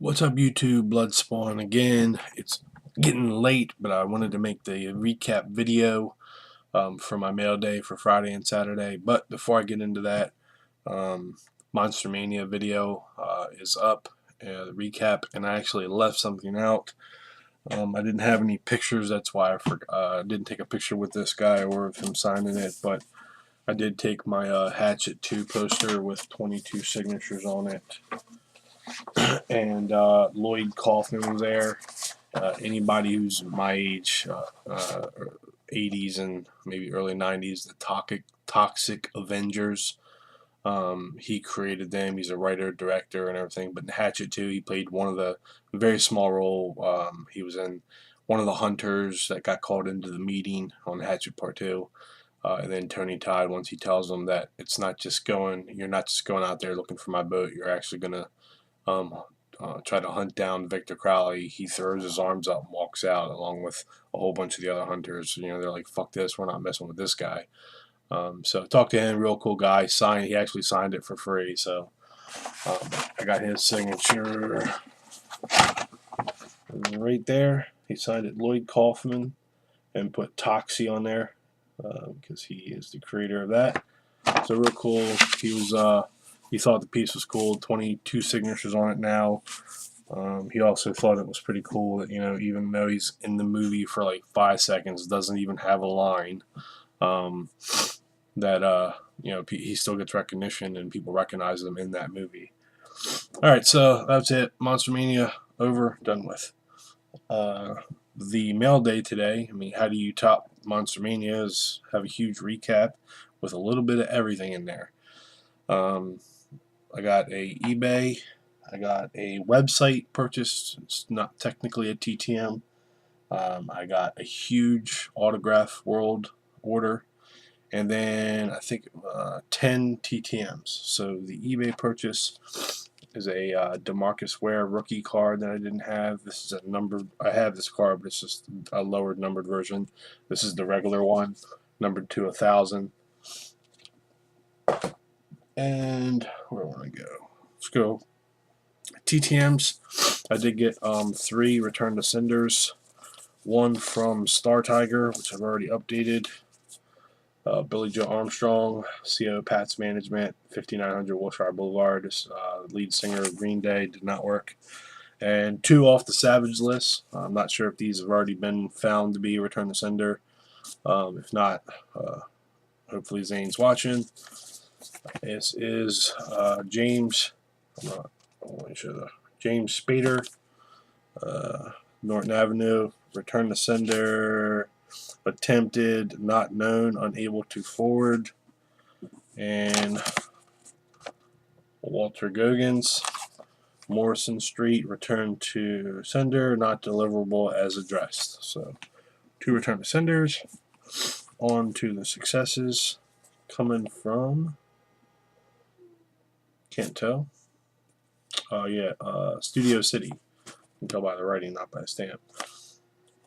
What's up, YouTube? Bloodspawn again. It's getting late, but I wanted to make the recap video for my mail day for Friday and Saturday. But before I get into that, Monster Mania video is up, the recap, and I actually left something out. I didn't have any pictures, that's why I didn't take a picture with this guy or of him signing it, but I did take my Hatchet 2 poster with 22 signatures on it. And Lloyd Kaufman was there. Anybody who's my age, 80s and maybe early 90s, the Toxic Avengers. He created them. He's a writer, director, and everything. But in Hatchet 2, he played one of the very small role. He was in one of the hunters that got called into the meeting on Hatchet Part 2. And then Tony Todd, once he tells them that you're not just going out there looking for my boat, you're actually going to try to hunt down Victor Crowley. He throws his arms up and walks out along with a whole bunch of the other hunters. You know, they're like, fuck this, we're not messing with this guy. So talk to him, real cool guy. He actually signed it for free. So I got his signature right there. He signed it, Lloyd Kaufman, and put Toxie on there because he is the creator of that. So real cool. He thought the piece was cool. 22 signatures on it now. He also thought it was pretty cool that, you know, even though he's in the movie for like 5 seconds, doesn't even have a line, that you know, he still gets recognition and people recognize him in that movie. All right, so that's it. Monster Mania over, done with. The mail day today. I mean, how do you top Monster Mania? Is have a huge recap with a little bit of everything in there. I got a eBay. I got a website purchase. It's not technically a TTM. I got a huge Autograph World order. And then I think 10 TTMs. So the eBay purchase is a DeMarcus Ware rookie card that I didn't have. This is a numbered. I have this card, but it's just a lowered numbered version. This is the regular one, numbered to 1,000. And where want to go? Let's go. TTMs. I did get 3 Return to Senders. One from Star Tiger, which I've already updated. Billy Joe Armstrong, CO Pats Management, 5900 Wilshire Boulevard. Lead singer of Green Day, did not work. And 2 off the Savage list. I'm not sure if these have already been found to be Return to Sender. If not, hopefully Zane's watching. This is James. I want to show the James Spader, Norton Avenue, Return to Sender, attempted, not known, unable to forward, and Walter Goggins, Morrison Street, Return to Sender, not deliverable as addressed. So 2 Return to Senders. On to the successes coming from, can't tell. Studio City. You can tell by the writing, not by the stamp.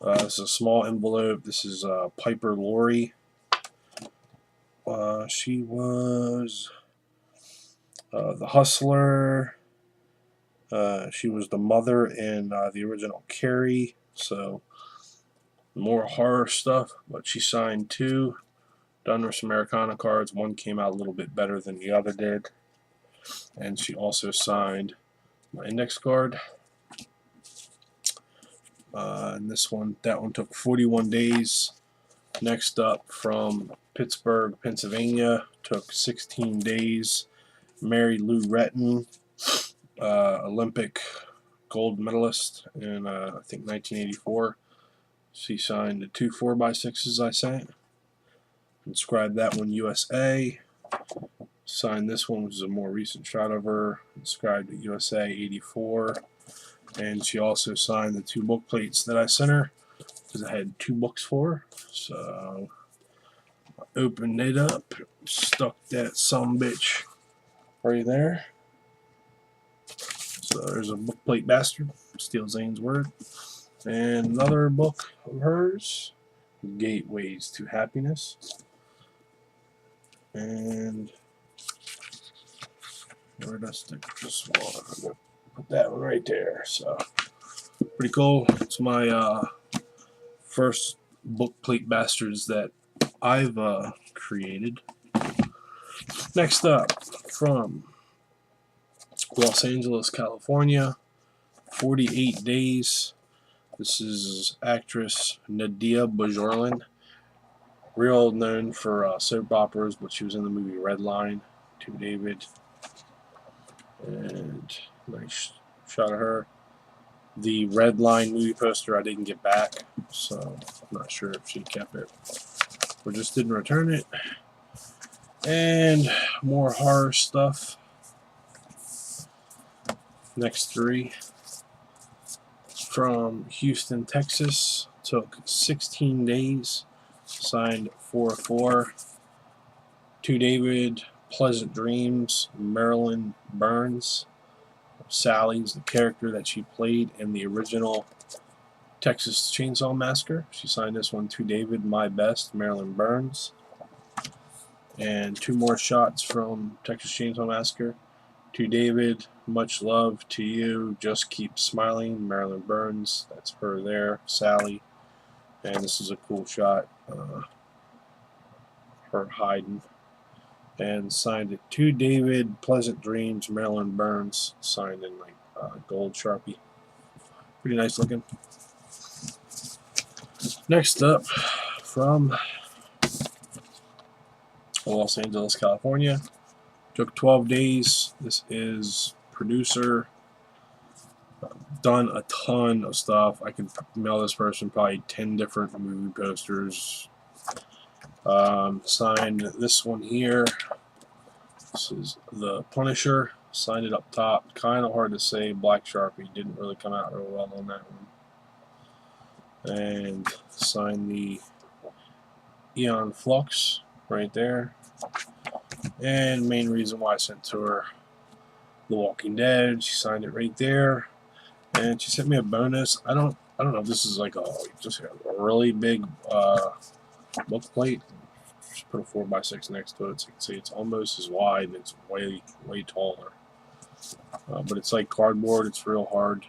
This is a small envelope. This is Piper Laurie. She was the Hustler. She was the mother in the original Carrie. So more horror stuff. But she signed 2 Donruss Americana cards. One came out a little bit better than the other did. And she also signed my index card. And that one took 41 days. Next up, from Pittsburgh, Pennsylvania, took 16 days. Mary Lou Retton, Olympic gold medalist in I think 1984. She signed the 2 4x6s I sent. Inscribed that one USA. Signed this one, which is a more recent shot of her. Inscribed it USA 84. And she also signed the 2 book plates that I sent her, because I had 2 books for her. So I opened it up, stuck that sumbitch right there. So there's a book plate bastard, steal Zane's word. And another book of hers, Gateways to Happiness. And where did I stick this one? Put that one right there. So pretty cool. It's my first book plate bastards that I've created. Next up, from Los Angeles, California, 48 Days. This is actress Nadia Bajorlin, real known for soap operas, but she was in the movie Red Line, to David. And nice shot of her. The Red Line movie poster I didn't get back, so I'm not sure if she kept it or just didn't return it. And more horror stuff. Next three. From Houston, Texas. Took 16 days. Signed 4-4. To David, Pleasant Dreams, Marilyn Burns. Sally's the character that she played in the original Texas Chainsaw Massacre. She signed this one to David, My Best, Marilyn Burns. And two more shots from Texas Chainsaw Massacre. To David, Much Love to You, Just Keep Smiling, Marilyn Burns. That's her there, Sally. And this is a cool shot. Her hiding. And signed it to David, Pleasant Dreams, Marilyn Burns. Signed in like gold Sharpie. Pretty nice looking. Next up, from Los Angeles, California. Took 12 days. This is producer. Done a ton of stuff. I could mail this person probably 10 different movie posters. Signed this one here. This is The Punisher. Signed it up top. Kind of hard to say. Black Sharpie. Didn't really come out real well on that one. And signed the Eon Flux right there. And main reason why I sent to her The Walking Dead. She signed it right there. And she sent me a bonus. I don't know if this is like just a really big book plate. Just put a 4x6 next to it so you can see it's almost as wide and it's way taller. But it's like cardboard. It's real hard.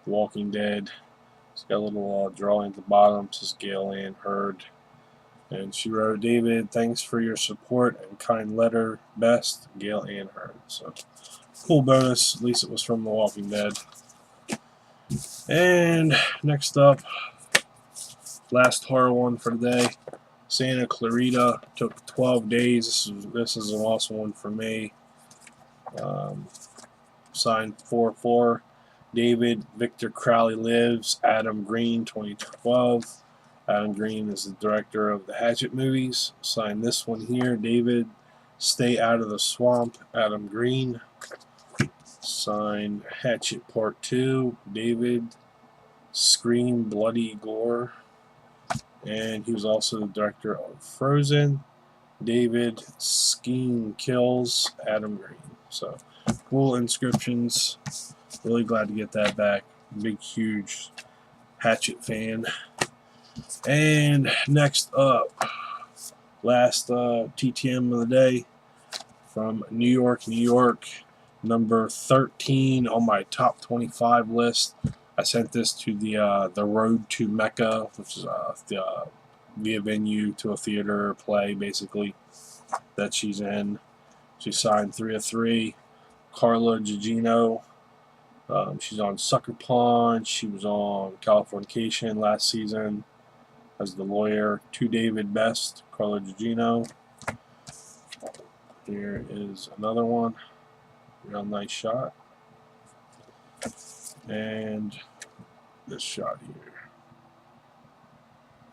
The Walking Dead. It's got a little drawing at the bottom. It says Gail Ann Hurd. And she wrote, David, thanks for your support and kind letter. Best, Gail Ann Hurd. So cool bonus. At least it was from The Walking Dead. And next up, last horror one for today. Santa Clarita. Took 12 days. This is an awesome one for me. Signed 4-4. David, Victor Crowley Lives, Adam Green, 2012. Adam Green is the director of the Hatchet movies. Signed this one here. David, Stay Out of the Swamp, Adam Green. Signed Hatchet Part 2, David, Scream, Bloody Gore. And he was also the director of Frozen. David, Skeen Kills, Adam Green. So, cool inscriptions. Really glad to get that back. Big, huge Hatchet fan. And next up, last TTM of the day from New York, New York. Number 13 on my top 25 list. I sent this to the Road to Mecca, which is be a venue to a theater play, basically, that she's in. She signed 3 of 3. Carla Gugino. She's on Sucker Punch. She was on Californication last season as the lawyer. To David Best, Carla Gugino. Here is another one. Real nice shot. And this shot here.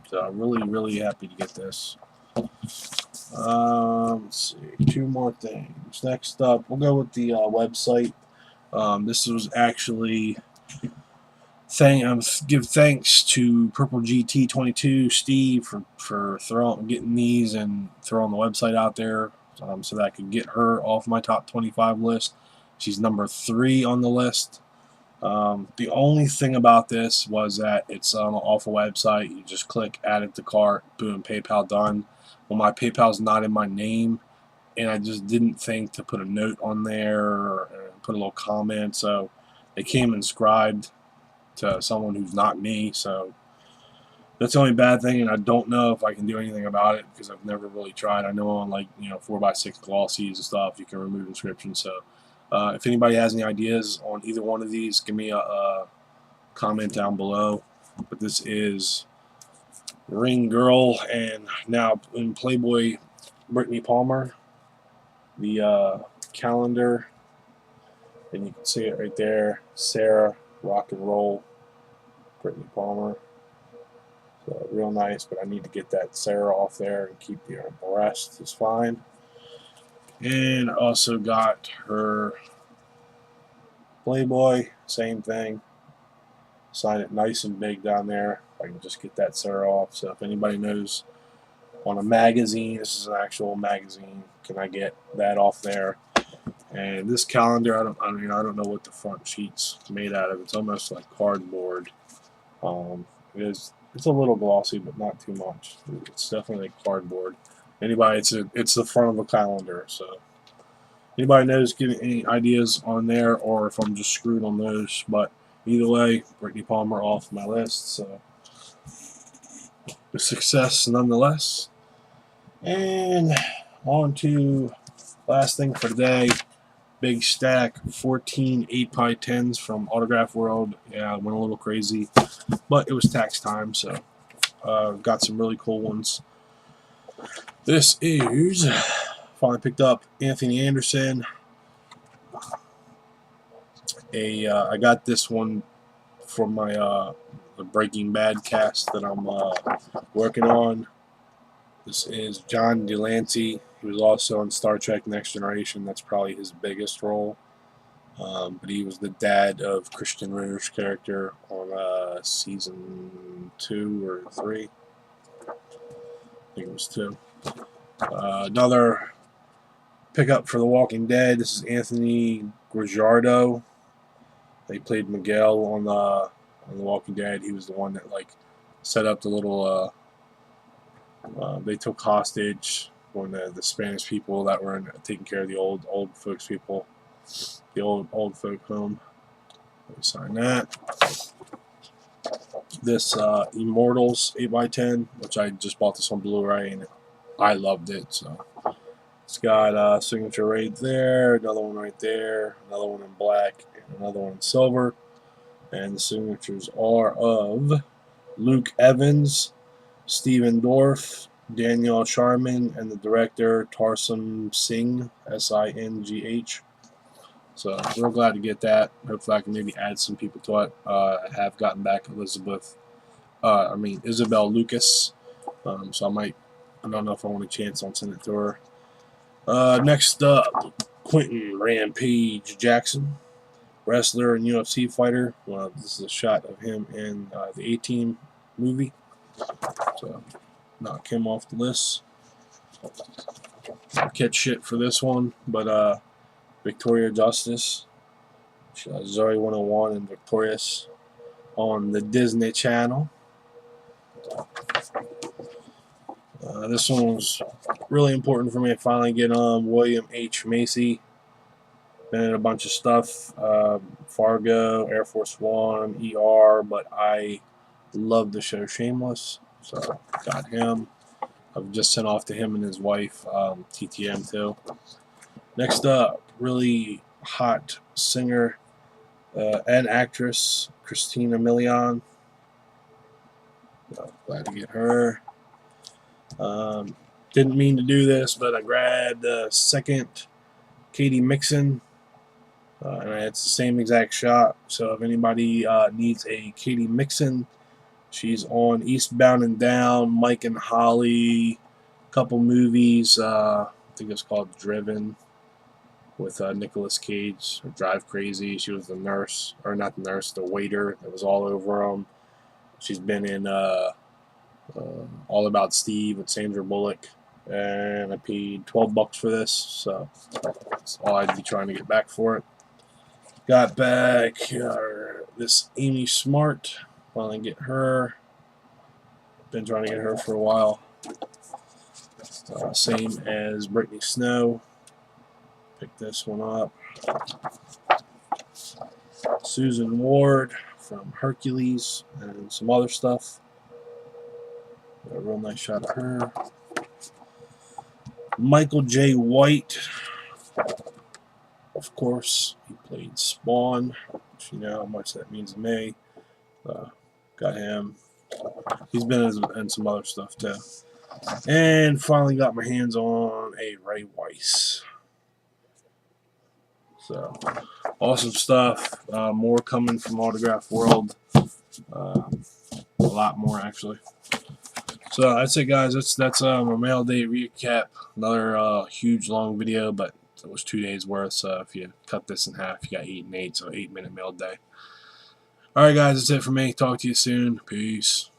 So I'm really happy to get this. Let's see. 2 more things. Next up, we'll go with the website. This was actually give thanks to Purple GT22 Steve for getting these and throwing the website out there. So that I could get her off my top 25 list. She's number 3 on the list. The only thing about this was that it's off a website. You just click add it to cart, boom, PayPal done. Well, my PayPal's not in my name, and I just didn't think to put a note on there or put a little comment. So it came inscribed to someone who's not me, so that's the only bad thing, and I don't know if I can do anything about it because I've never really tried. I know on, like, 4x6 glossies and stuff, you can remove inscriptions. So if anybody has any ideas on either one of these, give me a comment down below. But this is Ring Girl, and now in Playboy, Brittany Palmer, the calendar, and you can see it right there. Sarah, rock and roll, Brittany Palmer. So real nice, but I need to get that Sarah off there and keep the rest is fine. And also got her Playboy, same thing. Sign it nice and big down there. I can just get that Sarah off. So if anybody knows on a magazine, this is an actual magazine, can I get that off there? And this calendar, I don't know what the front sheet's made out of. It's almost like cardboard. It's a little glossy, but not too much. It's definitely cardboard. Anybody, it's the front of a calendar. So anybody knows, give me any ideas on there, or if I'm just screwed on those. But either way, Brittany Palmer off my list. So a success nonetheless. And on to last thing for today. Big stack, 14 8x10s from Autograph World. Yeah, I went a little crazy, but it was tax time, so got some really cool ones. This is, finally picked up Anthony Anderson. I got this one from my the Breaking Bad cast that I'm working on. This is John Delancey. He was also on Star Trek Next Generation. That's probably his biggest role. But he was the dad of Christian Ritter's character on season 2 or 3. I think it was 2. Another pickup for The Walking Dead. This is Anthony Guajardo. They played Miguel on The Walking Dead. He was the one that set up the little. They took hostage when the Spanish people that were taking care of the old folks people, the old folk home. Let me sign that. This Immortals 8x10, which I just bought this on Blu-ray and I loved it. So it's got a signature right there, another one right there, another one in black, and another one in silver. And the signatures are of Luke Evans, Stephen Dorff, Daniel Sharman, and the director Tarsum Singh, S-I-N-G-H. So real glad to get that. Hopefully I can maybe add some people to it. I have gotten back Isabel Lucas. So I don't know if I want a chance on sending it to her. Next up, Quentin Rampage Jackson, wrestler and UFC fighter. Well, this is a shot of him in the A-Team movie. So knock him off the list. Catch shit for this one, but Victoria Justice, Zoe 101 and Victorious on the Disney Channel. This one was really important for me to finally get on. William H. Macy. Been in a bunch of stuff. Fargo, Air Force One, ER, but I love the show Shameless, so got him. I've just sent off to him and his wife, TTM too. Next up, really hot singer and actress Christina Milian. Glad to get her. Didn't mean to do this, but I grabbed the second Katie Mixon. And it's the same exact shot. So if anybody needs a Katie Mixon, she's on Eastbound and Down, Mike and Holly, a couple movies. I think it's called Driven with Nicolas Cage, or Drive Crazy. She was the nurse, or not the nurse, the waiter that was all over them. She's been in All About Steve with Sandra Bullock, and I paid $12 for this, so that's all I'd be trying to get back for it. Got back this Amy Smart. Finally get her. Been trying to get her for a while. Same as Brittany Snow. Pick this one up. Susan Ward from Hercules and some other stuff. Got a real nice shot of her. Michael J. White, of course, he played Spawn, which you know how much that means to me. Got him. He's been in some other stuff too. And finally got my hands on a Ray Weiss. So, awesome stuff. More coming from Autograph World. A lot more, actually. So that's it, guys. That's my mail day recap. Another huge long video, but it was 2 days worth. So if you cut this in half, you got 8 and 8, so 8-minute mail day. All right, guys, that's it for me. Talk to you soon. Peace.